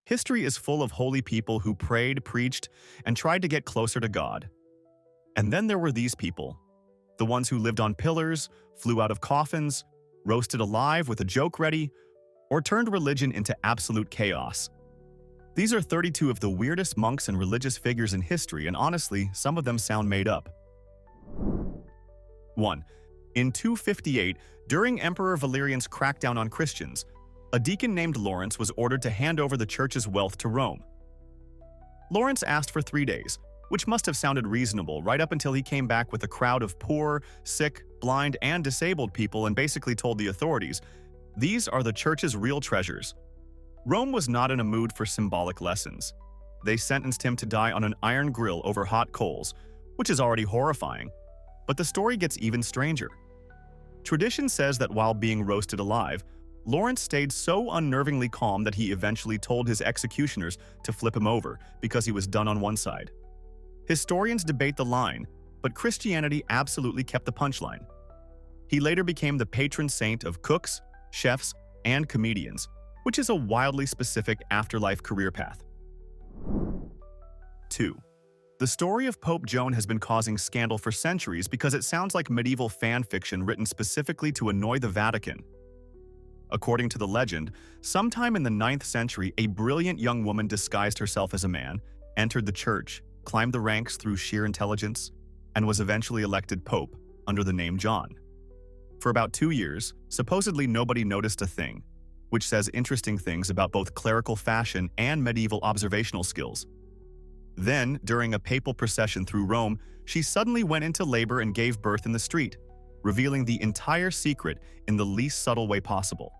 History is full of holy people who prayed, preached, and tried to get closer to God. And then there were these people, the ones who lived on pillars, flew out of coffins, roasted alive with a joke ready, or turned religion into absolute chaos. These are 32 of the weirdest monks and religious figures in history, and honestly, some of them sound made up. 1. In 258, during Emperor Valerian's crackdown on Christians, a deacon named Lawrence was ordered to hand over the church's wealth to Rome. Lawrence asked for 3 days, which must have sounded reasonable right up until he came back with a crowd of poor, sick, blind, and disabled people and basically told the authorities, "These are the church's real treasures." Rome was not in a mood for symbolic lessons. They sentenced him to die on an iron grill over hot coals, which is already horrifying. But the story gets even stranger. Tradition says that while being roasted alive, Lawrence stayed so unnervingly calm that he eventually told his executioners to flip him over because he was done on one side. Historians debate the line, but Christianity absolutely kept the punchline. He later became the patron saint of cooks, chefs, and comedians, which is a wildly specific afterlife career path. 2. The story of Pope Joan has been causing scandal for centuries because it sounds like medieval fan fiction written specifically to annoy the Vatican. According to the legend, sometime in the 9th century, a brilliant young woman disguised herself as a man, entered the church, climbed the ranks through sheer intelligence, and was eventually elected pope under the name John. For about 2 years, supposedly nobody noticed a thing, which says interesting things about both clerical fashion and medieval observational skills. Then, during a papal procession through Rome, she suddenly went into labor and gave birth in the street, revealing the entire secret in the least subtle way possible.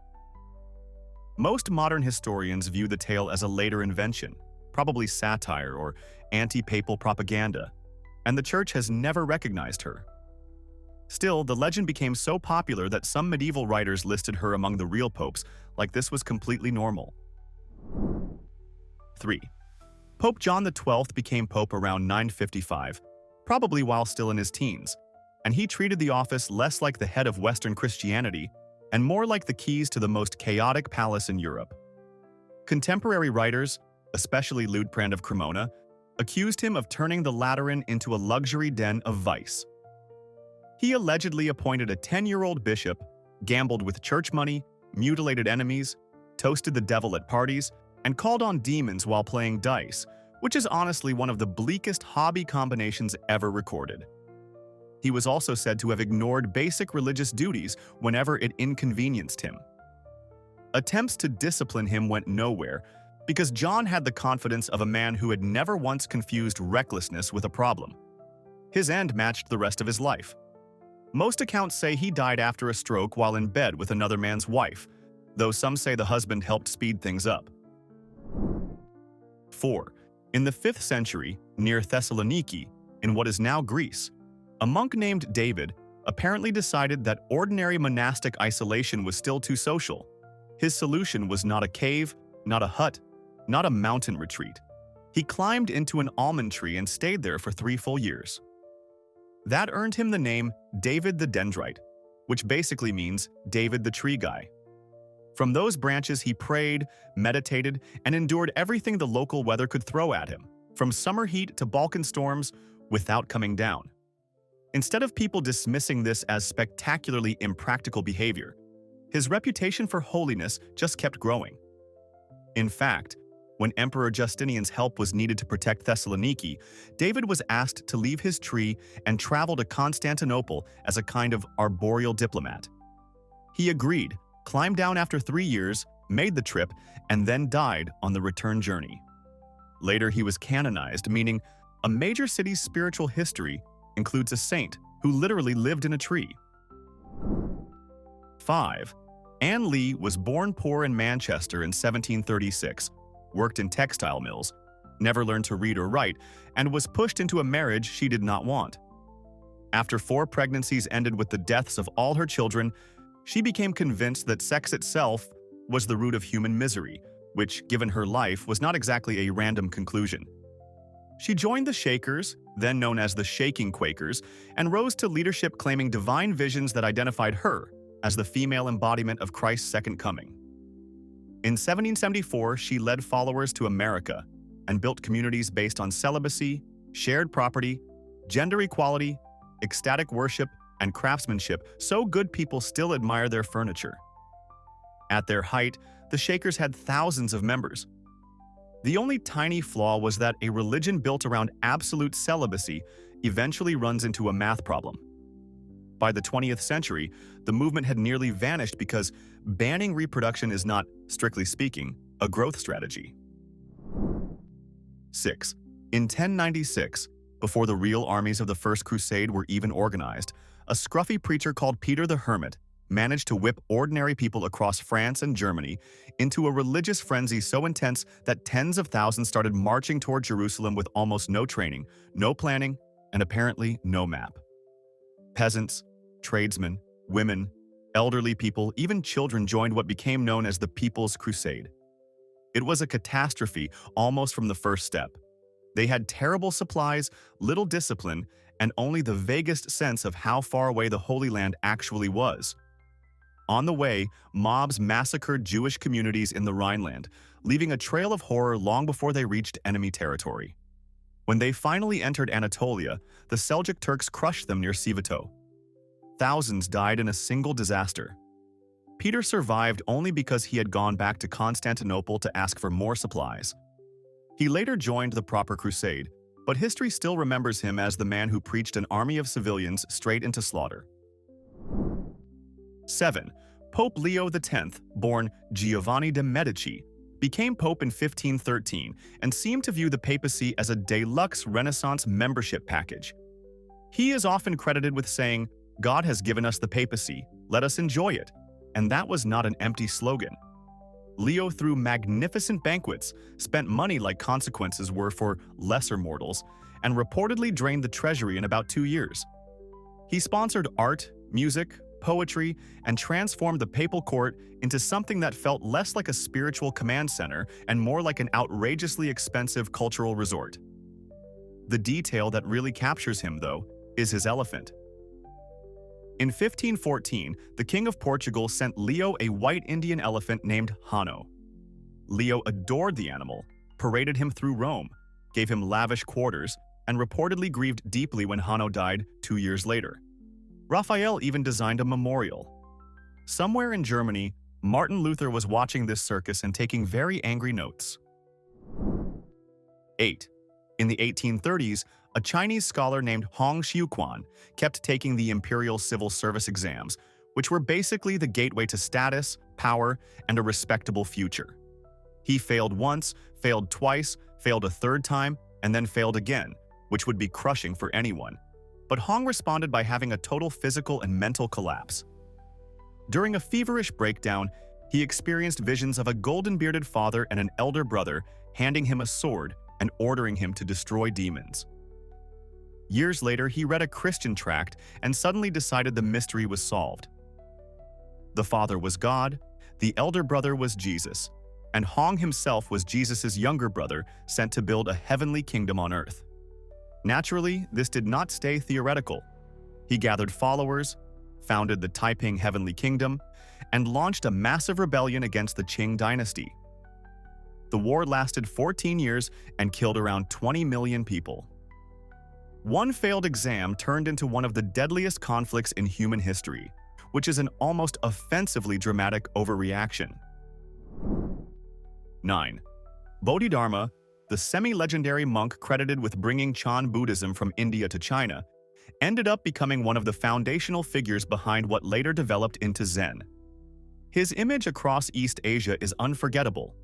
Most modern historians view the tale as a later invention, probably satire or anti-papal propaganda, and the church has never recognized her. Still, the legend became so popular that some medieval writers listed her among the real popes, like this was completely normal. 3. Pope John XII became pope around 955, probably while still in his teens, and he treated the office less like the head of Western Christianity and more like the keys to the most chaotic palace in Europe. Contemporary writers, especially Liutprand of Cremona, accused him of turning the Lateran into a luxury den of vice. He allegedly appointed a 10-year-old bishop, gambled with church money, mutilated enemies, toasted the devil at parties, and called on demons while playing dice, which is honestly one of the bleakest hobby combinations ever recorded. He was also said to have ignored basic religious duties whenever it inconvenienced him. Attempts to discipline him went nowhere because John had the confidence of a man who had never once confused recklessness with a problem. His end matched the rest of his life. Most accounts say he died after a stroke while in bed with another man's wife, though some say the husband helped speed things up. 4. In the 5th century, near Thessaloniki, in what is now Greece, a monk named David apparently decided that ordinary monastic isolation was still too social. His solution was not a cave, not a hut, not a mountain retreat. He climbed into an almond tree and stayed there for 3 full years. That earned him the name David the Dendrite, which basically means David the Tree Guy. From those branches he prayed, meditated, and endured everything the local weather could throw at him, from summer heat to Balkan storms, without coming down. Instead of people dismissing this as spectacularly impractical behavior, his reputation for holiness just kept growing. In fact, when Emperor Justinian's help was needed to protect Thessaloniki, David was asked to leave his tree and travel to Constantinople as a kind of arboreal diplomat. He agreed, climbed down after 3 years, made the trip, and then died on the return journey. Later he was canonized, meaning a major city's spiritual history includes a saint who literally lived in a tree. 5. Anne Lee was born poor in Manchester in 1736, worked in textile mills, never learned to read or write, and was pushed into a marriage she did not want. After 4 pregnancies ended with the deaths of all her children, she became convinced that sex itself was the root of human misery, which, given her life, was not exactly a random conclusion. She joined the Shakers, then known as the Shaking Quakers, and rose to leadership claiming divine visions that identified her as the female embodiment of Christ's second coming. In 1774, she led followers to America and built communities based on celibacy, shared property, gender equality, ecstatic worship, and craftsmanship, so good people still admire their furniture. At their height, the Shakers had thousands of members. The only tiny flaw was that a religion built around absolute celibacy eventually runs into a math problem. By the 20th century, the movement had nearly vanished because banning reproduction is not, strictly speaking, a growth strategy. 6. In 1096, before the real armies of the First Crusade were even organized, a scruffy preacher called Peter the Hermit managed to whip ordinary people across France and Germany into a religious frenzy so intense that tens of thousands started marching toward Jerusalem with almost no training, no planning, and apparently no map. Peasants, tradesmen, women, elderly people, even children joined what became known as the People's Crusade. It was a catastrophe almost from the first step. They had terrible supplies, little discipline, and only the vaguest sense of how far away the Holy Land actually was. On the way, mobs massacred Jewish communities in the Rhineland, leaving a trail of horror long before they reached enemy territory. When they finally entered Anatolia, the Seljuk Turks crushed them near Sivito. Thousands died in a single disaster. Peter survived only because he had gone back to Constantinople to ask for more supplies. He later joined the proper crusade, but history still remembers him as the man who preached an army of civilians straight into slaughter. 7. Pope Leo X, born Giovanni de' Medici, became pope in 1513 and seemed to view the papacy as a deluxe Renaissance membership package. He is often credited with saying, "God has given us the papacy, let us enjoy it," and that was not an empty slogan. Leo threw magnificent banquets, spent money like consequences were for lesser mortals, and reportedly drained the treasury in about 2 years. He sponsored art, music, poetry, and transformed the papal court into something that felt less like a spiritual command center and more like an outrageously expensive cultural resort. The detail that really captures him, though, is his elephant. In 1514, the King of Portugal sent Leo a white Indian elephant named Hanno. Leo adored the animal, paraded him through Rome, gave him lavish quarters, and reportedly grieved deeply when Hanno died 2 years later. Raphael even designed a memorial. Somewhere in Germany, Martin Luther was watching this circus and taking very angry notes. 8. In the 1830s, a Chinese scholar named Hong Xiuquan kept taking the imperial civil service exams, which were basically the gateway to status, power, and a respectable future. He failed once, failed twice, failed a third time, and then failed again, which would be crushing for anyone. But Hong responded by having a total physical and mental collapse. During a feverish breakdown, he experienced visions of a golden-bearded father and an elder brother handing him a sword and ordering him to destroy demons. Years later, he read a Christian tract and suddenly decided the mystery was solved. The father was God, the elder brother was Jesus, and Hong himself was Jesus' younger brother sent to build a heavenly kingdom on earth. Naturally, this did not stay theoretical. He gathered followers, founded the Taiping Heavenly Kingdom, and launched a massive rebellion against the Qing dynasty. The war lasted 14 years and killed around 20 million people. One failed exam turned into one of the deadliest conflicts in human history, which is an almost offensively dramatic overreaction. 9. Bodhidharma, the semi-legendary monk credited with bringing Chan Buddhism from India to China, ended up becoming one of the foundational figures behind what later developed into Zen. His image across East Asia is unforgettable.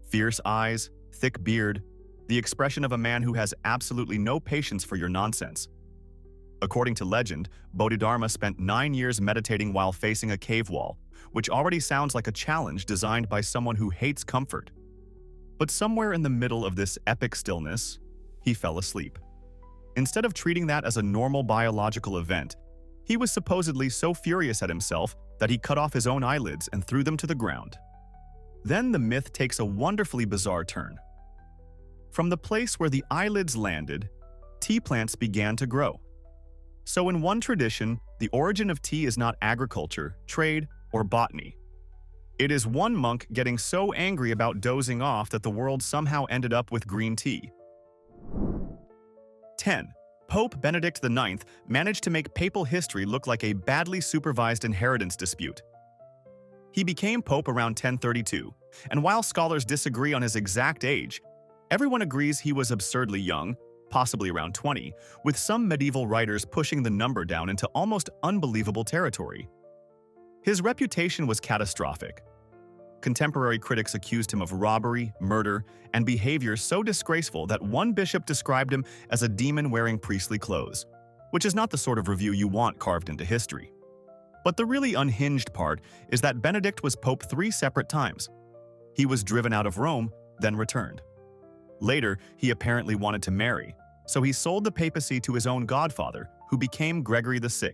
Fierce eyes, thick beard, the expression of a man who has absolutely no patience for your nonsense. According to legend, Bodhidharma spent 9 years meditating while facing a cave wall, which already sounds like a challenge designed by someone who hates comfort. But somewhere in the middle of this epic stillness, he fell asleep. Instead of treating that as a normal biological event, he was supposedly so furious at himself that he cut off his own eyelids and threw them to the ground. Then the myth takes a wonderfully bizarre turn. From the place where the eyelids landed, tea plants began to grow. So in one tradition, the origin of tea is not agriculture, trade, or botany. It is one monk getting so angry about dozing off that the world somehow ended up with green tea. 10. Pope Benedict IX managed to make papal history look like a badly supervised inheritance dispute. He became pope around 1032, and while scholars disagree on his exact age, everyone agrees he was absurdly young, possibly around 20, with some medieval writers pushing the number down into almost unbelievable territory. His reputation was catastrophic. Contemporary critics accused him of robbery, murder, and behavior so disgraceful that one bishop described him as a demon wearing priestly clothes, which is not the sort of review you want carved into history. But the really unhinged part is that Benedict was pope 3 separate times. He was driven out of Rome, then returned. Later, he apparently wanted to marry, so he sold the papacy to his own godfather, who became Gregory VI.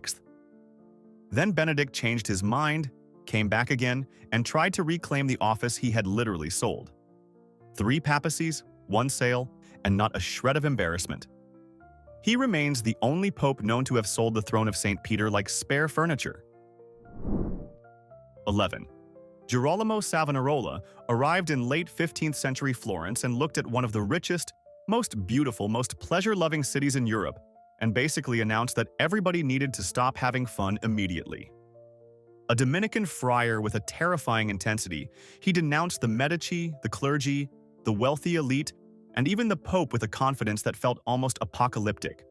Then Benedict changed his mind, came back again, and tried to reclaim the office he had literally sold. 3 papacies, 1 sale, and not a shred of embarrassment. He remains the only pope known to have sold the throne of St. Peter like spare furniture. 11. Girolamo Savonarola arrived in late 15th century Florence and looked at one of the richest, most beautiful, most pleasure-loving cities in Europe, and basically announced that everybody needed to stop having fun immediately. A Dominican friar with a terrifying intensity, he denounced the Medici, the clergy, the wealthy elite, and even the Pope with a confidence that felt almost apocalyptic.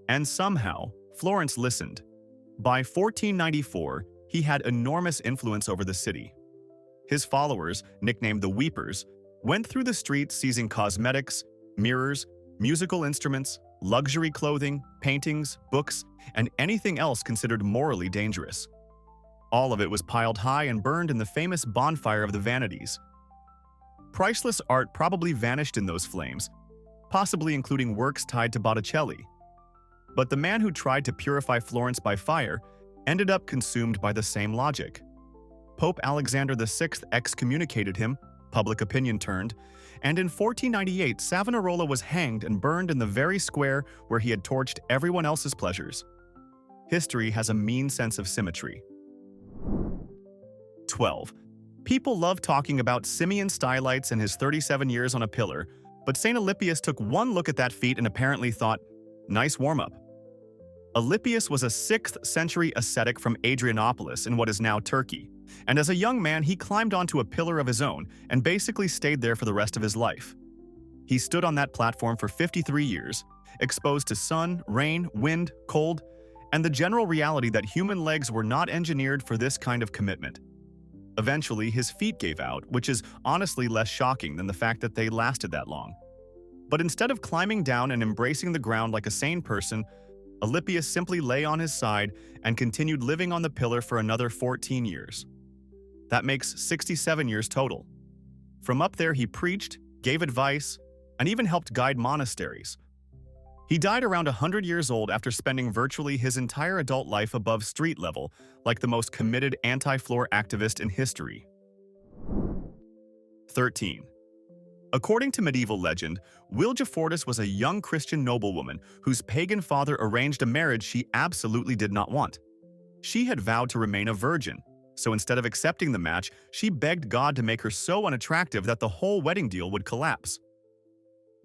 And somehow, Florence listened. By 1494, he had enormous influence over the city. His followers, nicknamed the Weepers, went through the streets seizing cosmetics, mirrors, musical instruments, luxury clothing, paintings, books, and anything else considered morally dangerous. All of it was piled high and burned in the famous bonfire of the vanities. Priceless art probably vanished in those flames, possibly including works tied to Botticelli. But the man who tried to purify Florence by fire ended up consumed by the same logic. Pope Alexander VI excommunicated him, public opinion turned, and in 1498 Savonarola was hanged and burned in the very square where he had torched everyone else's pleasures. History has a mean sense of symmetry. 12. People love talking about Simeon Stylites and his 37 years on a pillar, but St. Alypius took one look at that feat and apparently thought, nice warm-up. Alypius was a 6th century ascetic from Adrianopolis in what is now Turkey, and as a young man he climbed onto a pillar of his own and basically stayed there for the rest of his life. He stood on that platform for 53 years, exposed to sun, rain, wind, cold, and the general reality that human legs were not engineered for this kind of commitment. Eventually, his feet gave out, which is honestly less shocking than the fact that they lasted that long. But instead of climbing down and embracing the ground like a sane person, Alypius simply lay on his side and continued living on the pillar for another 14 years. That makes 67 years total. From up there he preached, gave advice, and even helped guide monasteries. He died around 100 years old after spending virtually his entire adult life above street level, like the most committed anti-floor activist in history. 13. According to medieval legend, Wilgefortis was a young Christian noblewoman whose pagan father arranged a marriage she absolutely did not want. She had vowed to remain a virgin, so instead of accepting the match, she begged God to make her so unattractive that the whole wedding deal would collapse.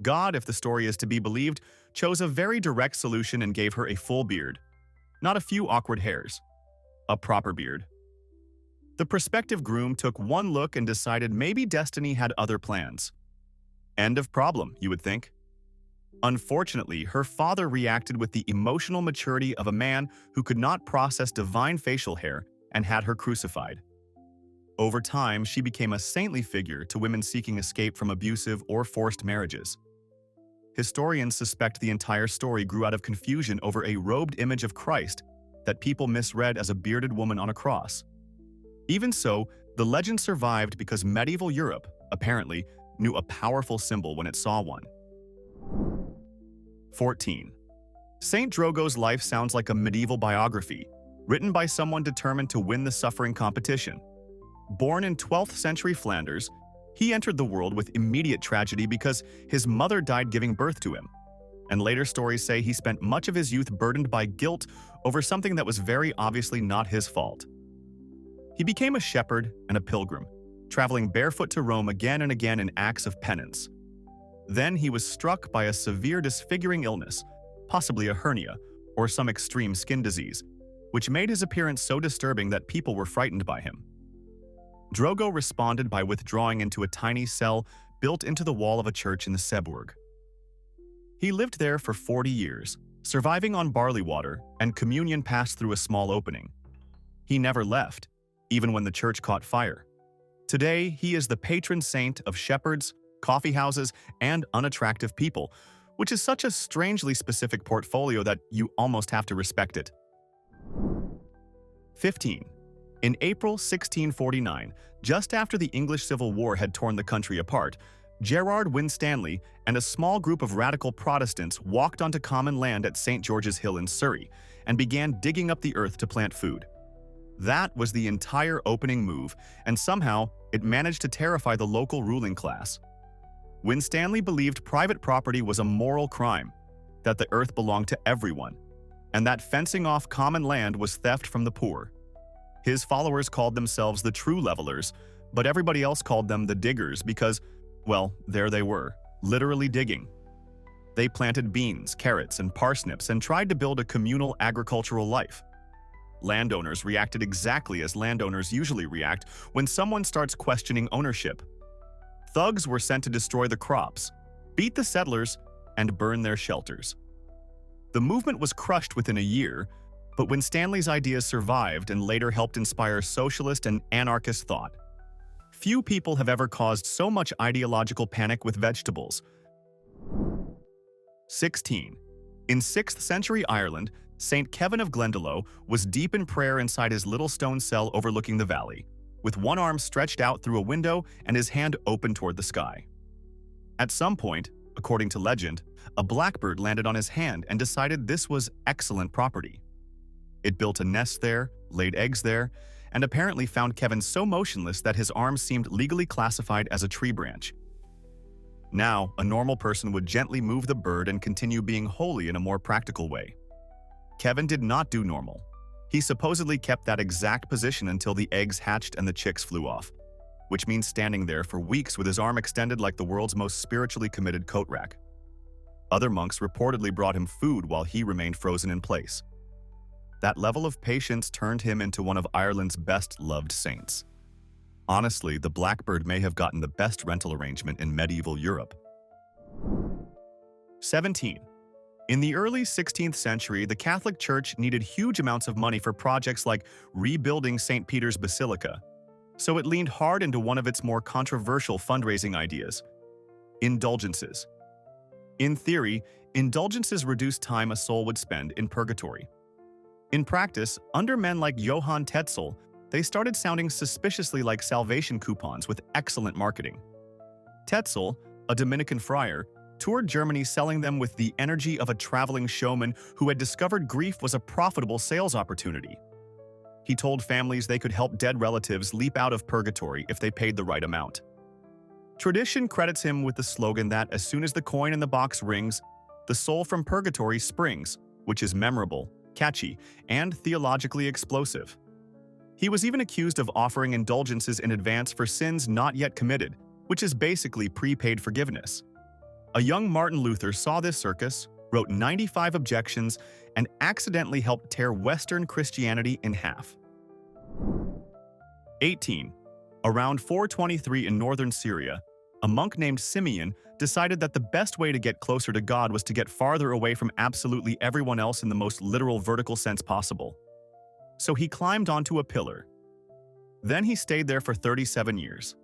God, if the story is to be believed, chose a very direct solution and gave her a full beard. Not a few awkward hairs. A proper beard. The prospective groom took one look and decided maybe destiny had other plans. End of problem, you would think. Unfortunately, her father reacted with the emotional maturity of a man who could not process divine facial hair and had her crucified. Over time, she became a saintly figure to women seeking escape from abusive or forced marriages. Historians suspect the entire story grew out of confusion over a robed image of Christ that people misread as a bearded woman on a cross. Even so, the legend survived because medieval Europe, apparently, knew a powerful symbol when it saw one. 14. Saint Drogo's life sounds like a medieval biography, written by someone determined to win the suffering competition. Born in 12th century Flanders, he entered the world with immediate tragedy because his mother died giving birth to him, and later stories say he spent much of his youth burdened by guilt over something that was very obviously not his fault. He became a shepherd and a pilgrim, traveling barefoot to Rome again and again in acts of penance. Then he was struck by a severe disfiguring illness, possibly a hernia or some extreme skin disease, which made his appearance so disturbing that people were frightened by him. Drogo responded by withdrawing into a tiny cell built into the wall of a church in the Seburg. He lived there for 40 years, surviving on barley water, and communion passed through a small opening. He never left, even when the church caught fire. Today, he is the patron saint of shepherds, coffeehouses, and unattractive people, which is such a strangely specific portfolio that you almost have to respect it. 15. In April 1649, just after the English Civil War had torn the country apart, Gerard Winstanley and a small group of radical Protestants walked onto common land at St. George's Hill in Surrey and began digging up the earth to plant food. That was the entire opening move, and somehow it managed to terrify the local ruling class. Winstanley believed private property was a moral crime, that the earth belonged to everyone, and that fencing off common land was theft from the poor. His followers called themselves the True Levelers, but everybody else called them the Diggers because, well, there they were, literally digging. They planted beans, carrots, and parsnips and tried to build a communal agricultural life. Landowners reacted exactly as landowners usually react when someone starts questioning ownership. Thugs were sent to destroy the crops, beat the settlers, and burn their shelters. The movement was crushed within a year, but Winstanley's ideas survived and later helped inspire socialist and anarchist thought. Few people have ever caused so much ideological panic with vegetables. 16. In 6th century Ireland, St. Kevin of Glendalough was deep in prayer inside his little stone cell overlooking the valley, with one arm stretched out through a window and his hand open toward the sky. At some point, according to legend, a blackbird landed on his hand and decided this was excellent property. It built a nest there, laid eggs there, and apparently found Kevin so motionless that his arm seemed legally classified as a tree branch. Now, a normal person would gently move the bird and continue being holy in a more practical way. Kevin did not do normal. He supposedly kept that exact position until the eggs hatched and the chicks flew off, which means standing there for weeks with his arm extended like the world's most spiritually committed coat rack. Other monks reportedly brought him food while he remained frozen in place. That level of patience turned him into one of Ireland's best-loved saints. Honestly, the blackbird may have gotten the best rental arrangement in medieval Europe. 17. In the early 16th century, the Catholic Church needed huge amounts of money for projects like rebuilding St. Peter's Basilica, so it leaned hard into one of its more controversial fundraising ideas: indulgences. In theory, indulgences reduced time a soul would spend in purgatory. In practice, under men like Johann Tetzel, they started sounding suspiciously like salvation coupons with excellent marketing. Tetzel, a Dominican friar, toured Germany selling them with the energy of a traveling showman who had discovered grief was a profitable sales opportunity. He told families they could help dead relatives leap out of purgatory if they paid the right amount. Tradition credits him with the slogan that as soon as the coin in the box rings, the soul from purgatory springs, which is memorable, catchy, and theologically explosive. He was even accused of offering indulgences in advance for sins not yet committed, which is basically prepaid forgiveness. A young Martin Luther saw this circus, wrote 95 objections, and accidentally helped tear Western Christianity in half. 18. Around 423 in northern Syria, a monk named Simeon decided that the best way to get closer to God was to get farther away from absolutely everyone else in the most literal vertical sense possible. So he climbed onto a pillar. Then he stayed there for 37 years.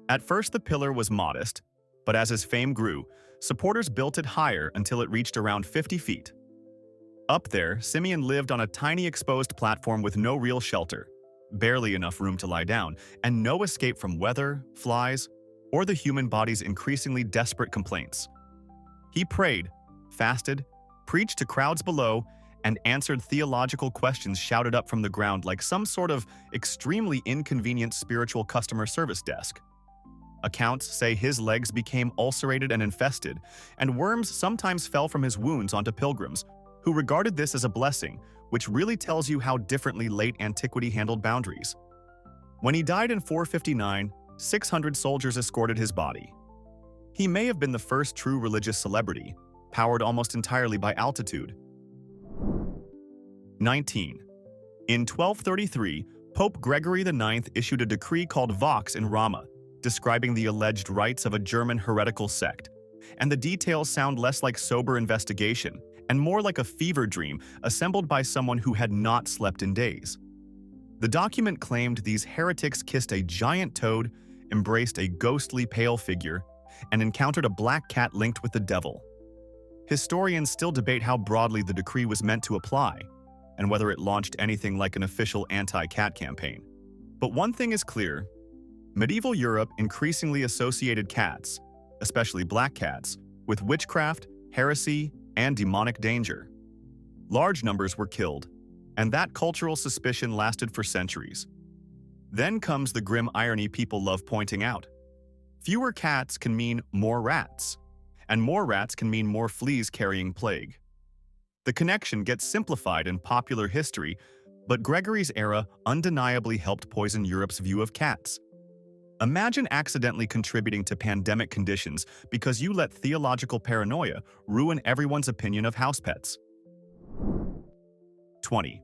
At first the pillar was modest, but as his fame grew, supporters built it higher until it reached around 50 feet. Up there, Simeon lived on a tiny exposed platform with no real shelter, barely enough room to lie down, and no escape from weather, flies, or the human body's increasingly desperate complaints. He prayed, fasted, preached to crowds below, and answered theological questions shouted up from the ground like some sort of extremely inconvenient spiritual customer service desk. Accounts say his legs became ulcerated and infested, and worms sometimes fell from his wounds onto pilgrims, who regarded this as a blessing, which really tells you how differently late antiquity handled boundaries. When he died in 459, 600 soldiers escorted his body. He may have been the first true religious celebrity, powered almost entirely by altitude. 19. In 1233, Pope Gregory IX issued a decree called Vox in Rama, describing the alleged rites of a German heretical sect, and the details sound less like sober investigation and more like a fever dream assembled by someone who had not slept in days. The document claimed these heretics kissed a giant toad, embraced a ghostly pale figure, and encountered a black cat linked with the devil. Historians still debate how broadly the decree was meant to apply, and whether it launched anything like an official anti-cat campaign. But one thing is clear: medieval Europe increasingly associated cats, especially black cats, with witchcraft, heresy, and demonic danger. Large numbers were killed, and that cultural suspicion lasted for centuries. Then comes the grim irony people love pointing out. Fewer cats can mean more rats, and more rats can mean more fleas carrying plague. The connection gets simplified in popular history, but Gregory's era undeniably helped poison Europe's view of cats. Imagine accidentally contributing to pandemic conditions because you let theological paranoia ruin everyone's opinion of house pets. 20.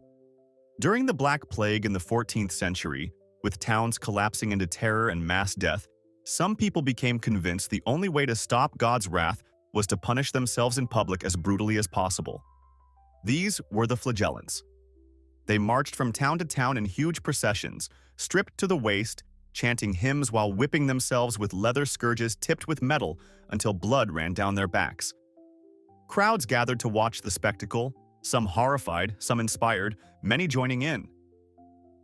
During the Black Plague in the 14th century, with towns collapsing into terror and mass death, some people became convinced the only way to stop God's wrath was to punish themselves in public as brutally as possible. These were the flagellants. They marched from town to town in huge processions, stripped to the waist, chanting hymns while whipping themselves with leather scourges tipped with metal until blood ran down their backs. Crowds gathered to watch the spectacle, some horrified, some inspired, many joining in.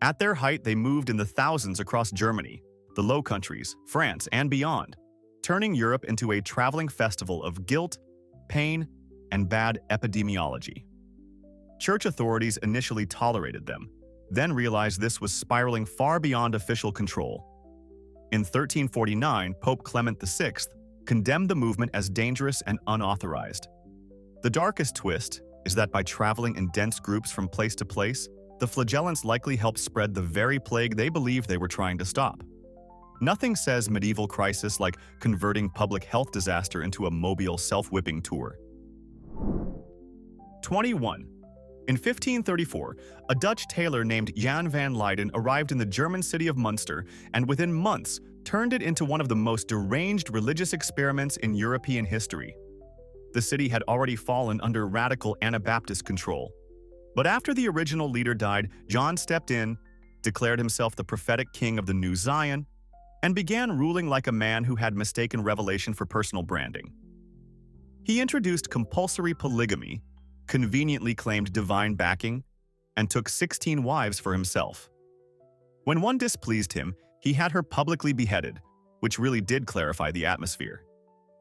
At their height, they moved in the thousands across Germany, the Low Countries, France, and beyond, turning Europe into a traveling festival of guilt, pain, and bad epidemiology. Church authorities initially tolerated them, then realized this was spiraling far beyond official control. In 1349, Pope Clement VI condemned the movement as dangerous and unauthorized. The darkest twist is that by traveling in dense groups from place to place, the flagellants likely helped spread the very plague they believed they were trying to stop. Nothing says medieval crisis like converting public health disaster into a mobile self-whipping tour. 21. In 1534, a Dutch tailor named Jan van Leyden arrived in the German city of Munster and within months turned it into one of the most deranged religious experiments in European history. The city had already fallen under radical Anabaptist control. But after the original leader died, John stepped in, declared himself the prophetic king of the New Zion, and began ruling like a man who had mistaken revelation for personal branding. He introduced compulsory polygamy, conveniently claimed divine backing, and took 16 wives for himself. When one displeased him, he had her publicly beheaded, which really did clarify the atmosphere.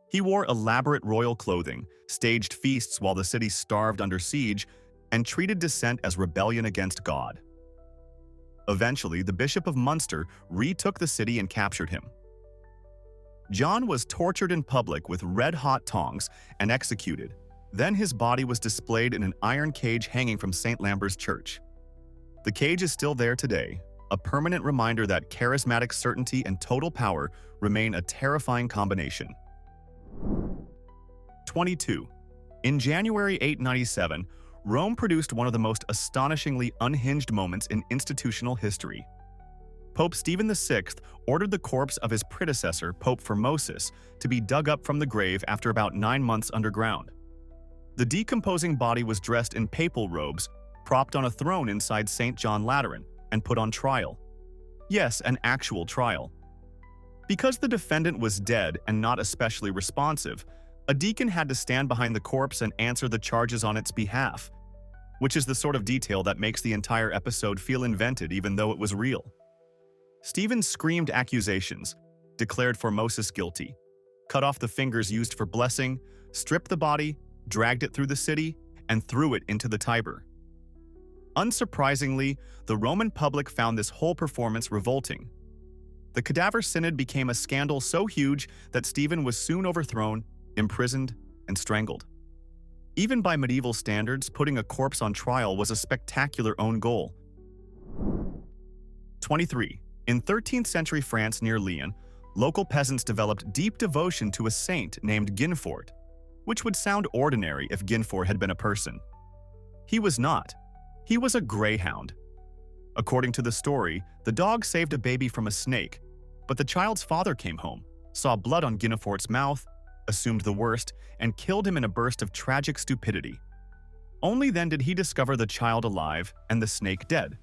He wore elaborate royal clothing, staged feasts while the city starved under siege, and treated dissent as rebellion against God. Eventually, the Bishop of Munster retook the city and captured him. John was tortured in public with red-hot tongs and executed. Then his body was displayed in an iron cage hanging from St. Lambert's Church. The cage is still there today, a permanent reminder that charismatic certainty and total power remain a terrifying combination. 22. In January 897, Rome produced one of the most astonishingly unhinged moments in institutional history. Pope Stephen VI ordered the corpse of his predecessor, Pope Formosus, to be dug up from the grave after about 9 months underground. The decomposing body was dressed in papal robes, propped on a throne inside St. John Lateran, and put on trial. Yes, an actual trial. Because the defendant was dead and not especially responsive, a deacon had to stand behind the corpse and answer the charges on its behalf, which is the sort of detail that makes the entire episode feel invented even though it was real. Stephen screamed accusations, declared Formosus guilty, cut off the fingers used for blessing, stripped the body, dragged it through the city, and threw it into the Tiber. Unsurprisingly, the Roman public found this whole performance revolting. The cadaver synod became a scandal so huge that Stephen was soon overthrown, imprisoned, and strangled. Even by medieval standards, putting a corpse on trial was a spectacular own goal. 23. In 13th century France near Lyon, local peasants developed deep devotion to a saint named Guinefort, which would sound ordinary if Guinefort had been a person. He was not. He was a greyhound. According to the story, the dog saved a baby from a snake, but the child's father came home, saw blood on Guinefort's mouth, assumed the worst, and killed him in a burst of tragic stupidity. Only then did he discover the child alive and the snake dead.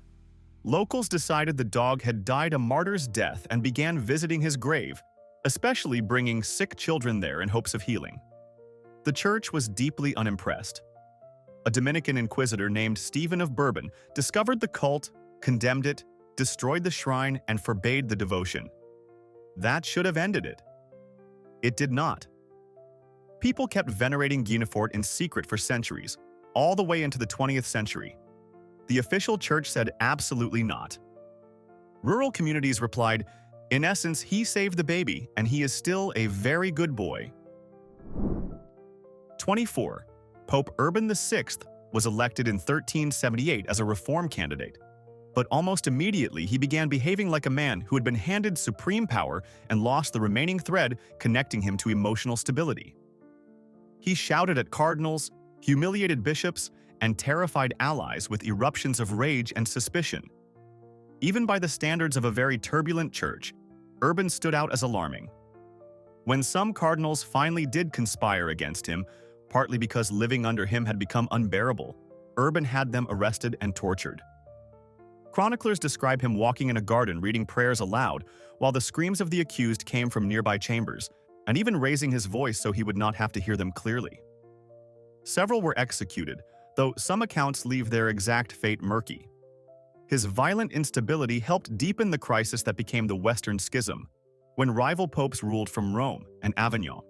Locals decided the dog had died a martyr's death and began visiting his grave, especially bringing sick children there in hopes of healing. The church was deeply unimpressed. A Dominican inquisitor named Stephen of Bourbon discovered the cult, condemned it, destroyed the shrine, and forbade the devotion. That should have ended it. It did not. People kept venerating Guinefort in secret for centuries, all the way into the 20th century. The official church said absolutely not. Rural communities replied, in essence, he saved the baby, and he is still a very good boy. 24. Pope Urban VI was elected in 1378 as a reform candidate, but almost immediately he began behaving like a man who had been handed supreme power and lost the remaining thread connecting him to emotional stability. He shouted at cardinals, humiliated bishops, and terrified allies with eruptions of rage and suspicion. Even by the standards of a very turbulent church, Urban stood out as alarming. When some cardinals finally did conspire against him, partly because living under him had become unbearable, Urban had them arrested and tortured. Chroniclers describe him walking in a garden reading prayers aloud, while the screams of the accused came from nearby chambers, and even raising his voice so he would not have to hear them clearly. Several were executed, though some accounts leave their exact fate murky. His violent instability helped deepen the crisis that became the Western Schism, when rival popes ruled from Rome and Avignon.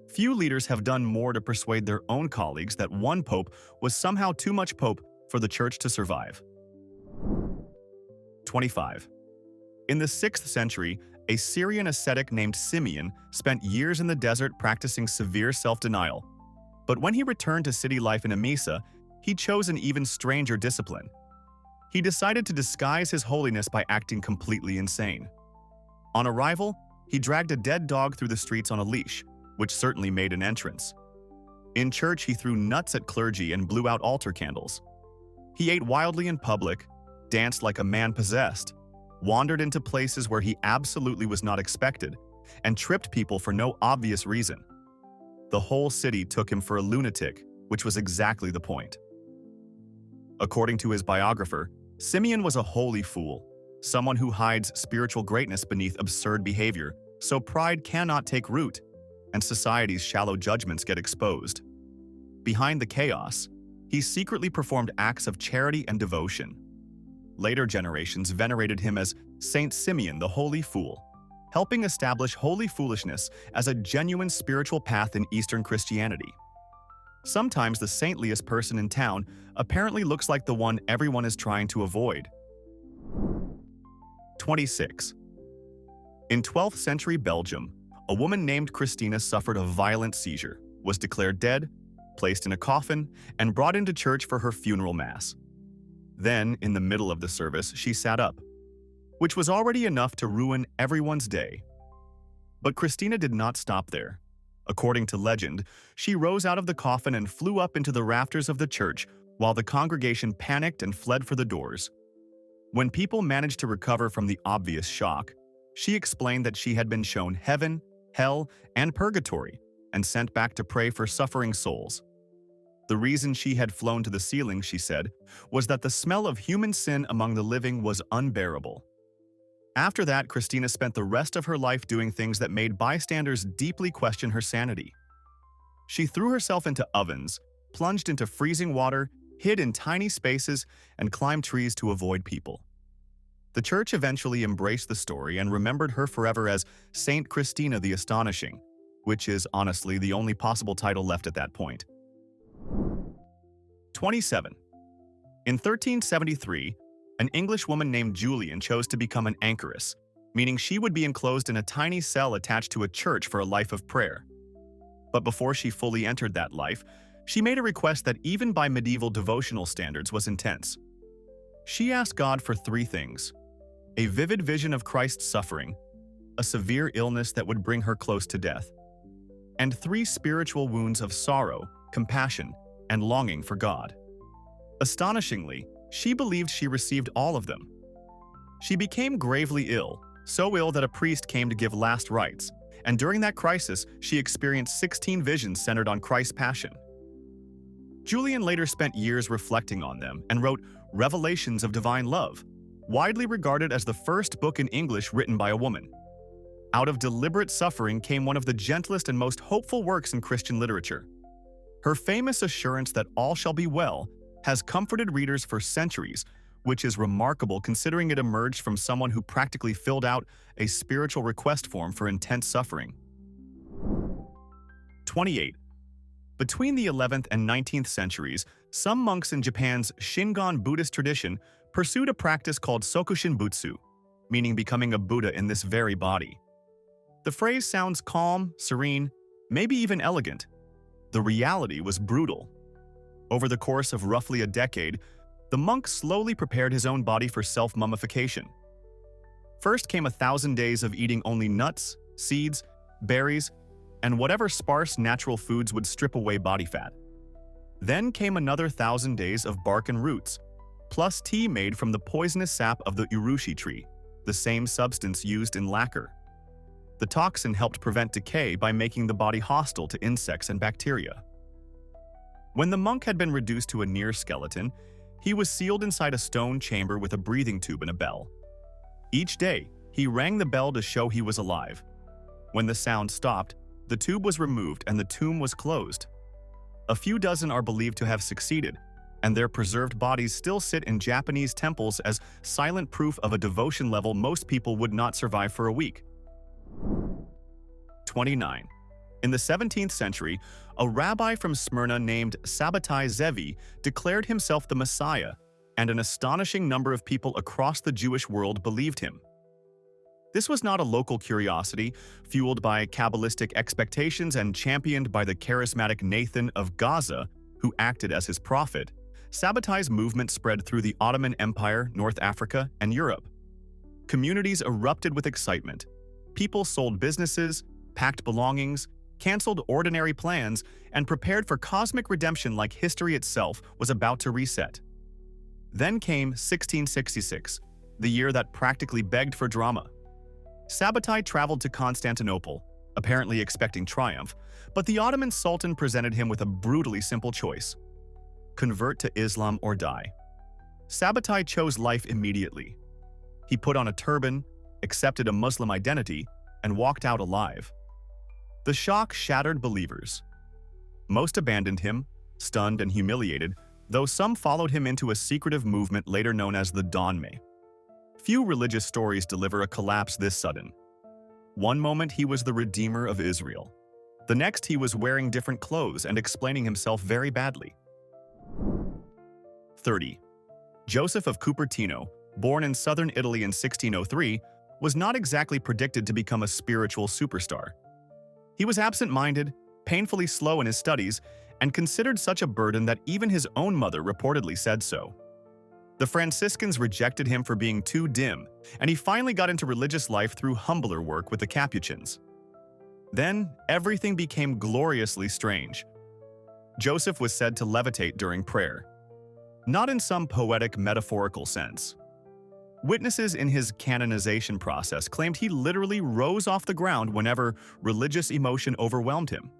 Few leaders have done more to persuade their own colleagues that one pope was somehow too much pope for the church to survive. 25. In the 6th century, a Syrian ascetic named Simeon spent years in the desert practicing severe self-denial. But when he returned to city life in Emesa, he chose an even stranger discipline. He decided to disguise his holiness by acting completely insane. On arrival, he dragged a dead dog through the streets on a leash, which certainly made an entrance. In church, he threw nuts at clergy and blew out altar candles. He ate wildly in public, danced like a man possessed, wandered into places where he absolutely was not expected, and tripped people for no obvious reason. The whole city took him for a lunatic, which was exactly the point. According to his biographer, Simeon was a holy fool, someone who hides spiritual greatness beneath absurd behavior, so pride cannot take root, and society's shallow judgments get exposed. Behind the chaos, he secretly performed acts of charity and devotion. Later generations venerated him as Saint Simeon the Holy Fool, helping establish holy foolishness as a genuine spiritual path in Eastern Christianity. Sometimes the saintliest person in town apparently looks like the one everyone is trying to avoid. 26. In 12th century Belgium, a woman named Christina suffered a violent seizure, was declared dead, placed in a coffin, and brought into church for her funeral mass. Then, in the middle of the service, she sat up, which was already enough to ruin everyone's day. But Christina did not stop there. According to legend, she rose out of the coffin and flew up into the rafters of the church while the congregation panicked and fled for the doors. When people managed to recover from the obvious shock, she explained that she had been shown heaven, hell, and purgatory and sent back to pray for suffering souls. The reason she had flown to the ceiling, she said, was that the smell of human sin among the living was unbearable. After that, Christina spent the rest of her life doing things that made bystanders deeply question her sanity. She threw herself into ovens, plunged into freezing water, hid in tiny spaces, and climbed trees to avoid people. The church eventually embraced the story and remembered her forever as Saint Christina the Astonishing, which is honestly the only possible title left at that point. 27. In 1373, an English woman named Julian chose to become an anchoress, meaning she would be enclosed in a tiny cell attached to a church for a life of prayer. But before she fully entered that life, she made a request that even by medieval devotional standards was intense. She asked God for 3 things: a vivid vision of Christ's suffering, a severe illness that would bring her close to death, and 3 spiritual wounds of sorrow, compassion, and longing for God. Astonishingly, she believed she received all of them. She became gravely ill, so ill that a priest came to give last rites, and during that crisis, she experienced 16 visions centered on Christ's passion. Julian later spent years reflecting on them and wrote Revelations of Divine Love, widely regarded as the first book in English written by a woman. Out of deliberate suffering came one of the gentlest and most hopeful works in Christian literature. Her famous assurance that all shall be well has comforted readers for centuries, which is remarkable considering it emerged from someone who practically filled out a spiritual request form for intense suffering. 28. Between the 11th and 19th centuries, some monks in Japan's Shingon Buddhist tradition pursued a practice called Sokushin Butsu, meaning becoming a Buddha in this very body. The phrase sounds calm, serene, maybe even elegant. The reality was brutal. Over the course of roughly a decade, the monk slowly prepared his own body for self-mummification. First came 1,000 days of eating only nuts, seeds, berries, and whatever sparse natural foods would strip away body fat. Then came another 1,000 days of bark and roots, plus tea made from the poisonous sap of the urushi tree, the same substance used in lacquer. The toxin helped prevent decay by making the body hostile to insects and bacteria. When the monk had been reduced to a near skeleton, he was sealed inside a stone chamber with a breathing tube and a bell. Each day, he rang the bell to show he was alive. When the sound stopped, the tube was removed and the tomb was closed. A few dozen are believed to have succeeded, and their preserved bodies still sit in Japanese temples as silent proof of a devotion level most people would not survive for a week. 29. In the 17th century, a rabbi from Smyrna named Sabbatai Zevi declared himself the Messiah, and an astonishing number of people across the Jewish world believed him. This was not a local curiosity, fueled by Kabbalistic expectations and championed by the charismatic Nathan of Gaza, who acted as his prophet. Sabbatai's movement spread through the Ottoman Empire, North Africa, and Europe. Communities erupted with excitement. People sold businesses, packed belongings, canceled ordinary plans, and prepared for cosmic redemption like history itself was about to reset. Then came 1666, the year that practically begged for drama. Sabbatai traveled to Constantinople, apparently expecting triumph, but the Ottoman Sultan presented him with a brutally simple choice: convert to Islam or die. Sabbatai chose life immediately. He put on a turban, accepted a Muslim identity, and walked out alive. The shock shattered believers. Most abandoned him, stunned and humiliated, though some followed him into a secretive movement later known as the Donme. Few religious stories deliver a collapse this sudden. One moment he was the Redeemer of Israel. The next he was wearing different clothes and explaining himself very badly. 30. Joseph of Cupertino, born in southern Italy in 1603, was not exactly predicted to become a spiritual superstar. He was absent-minded, painfully slow in his studies, and considered such a burden that even his own mother reportedly said so. The Franciscans rejected him for being too dim, and he finally got into religious life through humbler work with the Capuchins. Then, everything became gloriously strange. Joseph was said to levitate during prayer. Not in some poetic, metaphorical sense. Witnesses in his canonization process claimed he literally rose off the ground whenever religious emotion overwhelmed him.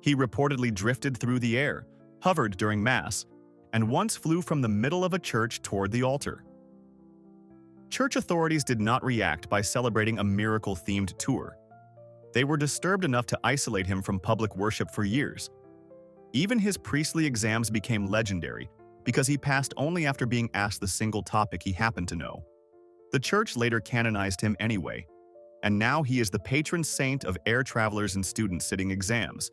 He reportedly drifted through the air, hovered during Mass, and once flew from the middle of a church toward the altar. Church authorities did not react by celebrating a miracle-themed tour. They were disturbed enough to isolate him from public worship for years. Even his priestly exams became legendary because he passed only after being asked the single topic he happened to know. The church later canonized him anyway, and now he is the patron saint of air travelers and students sitting exams,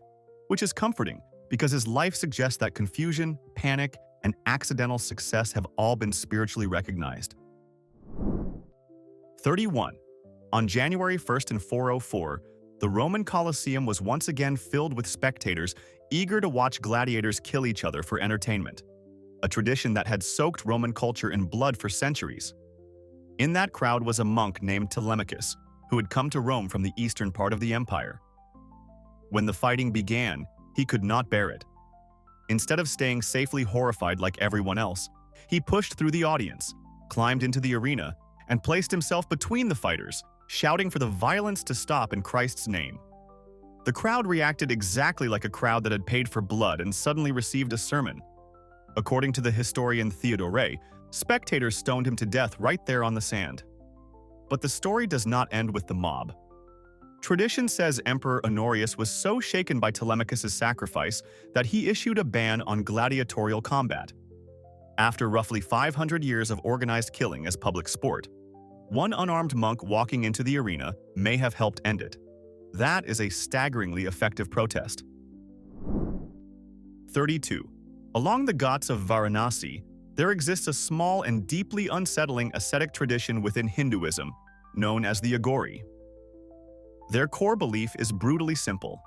which is comforting because his life suggests that confusion, panic, and accidental success have all been spiritually recognized. 31. On January 1st in 404, the Roman Colosseum was once again filled with spectators eager to watch gladiators kill each other for entertainment, a tradition that had soaked Roman culture in blood for centuries. In that crowd was a monk named Telemachus, who had come to Rome from the eastern part of the empire. When the fighting began, he could not bear it. Instead of staying safely horrified like everyone else, he pushed through the audience, climbed into the arena, and placed himself between the fighters, shouting for the violence to stop in Christ's name. The crowd reacted exactly like a crowd that had paid for blood and suddenly received a sermon. According to the historian Theodore, spectators stoned him to death right there on the sand. But the story does not end with the mob. Tradition says Emperor Honorius was so shaken by Telemachus' sacrifice that he issued a ban on gladiatorial combat. After roughly 500 years of organized killing as public sport, one unarmed monk walking into the arena may have helped end it. That is a staggeringly effective protest. 32. Along the Ghats of Varanasi, there exists a small and deeply unsettling ascetic tradition within Hinduism, known as the Aghori. Their core belief is brutally simple.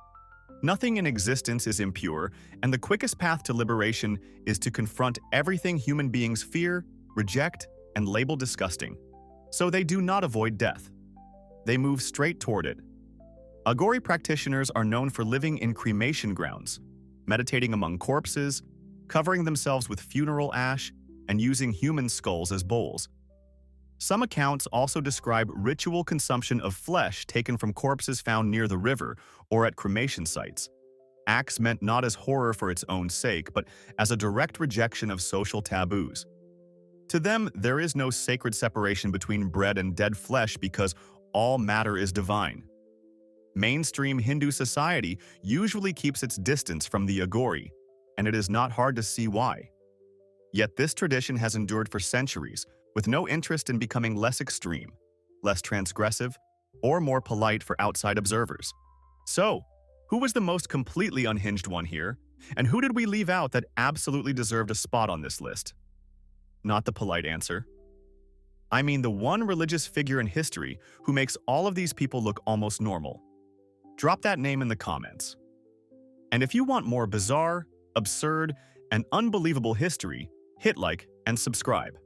Nothing in existence is impure, and the quickest path to liberation is to confront everything human beings fear, reject, and label disgusting. So they do not avoid death. They move straight toward it. Aghori practitioners are known for living in cremation grounds, meditating among corpses, covering themselves with funeral ash, and using human skulls as bowls. Some accounts also describe ritual consumption of flesh taken from corpses found near the river or at cremation sites, acts meant not as horror for its own sake, but as a direct rejection of social taboos. To them, there is no sacred separation between bread and dead flesh because all matter is divine. Mainstream Hindu society usually keeps its distance from the Aghori, and it is not hard to see why. Yet this tradition has endured for centuries, with no interest in becoming less extreme, less transgressive, or more polite for outside observers. So, who was the most completely unhinged one here, and who did we leave out that absolutely deserved a spot on this list? Not the polite answer. I mean the one religious figure in history who makes all of these people look almost normal. Drop that name in the comments. And if you want more bizarre, absurd, and unbelievable history, hit like and subscribe.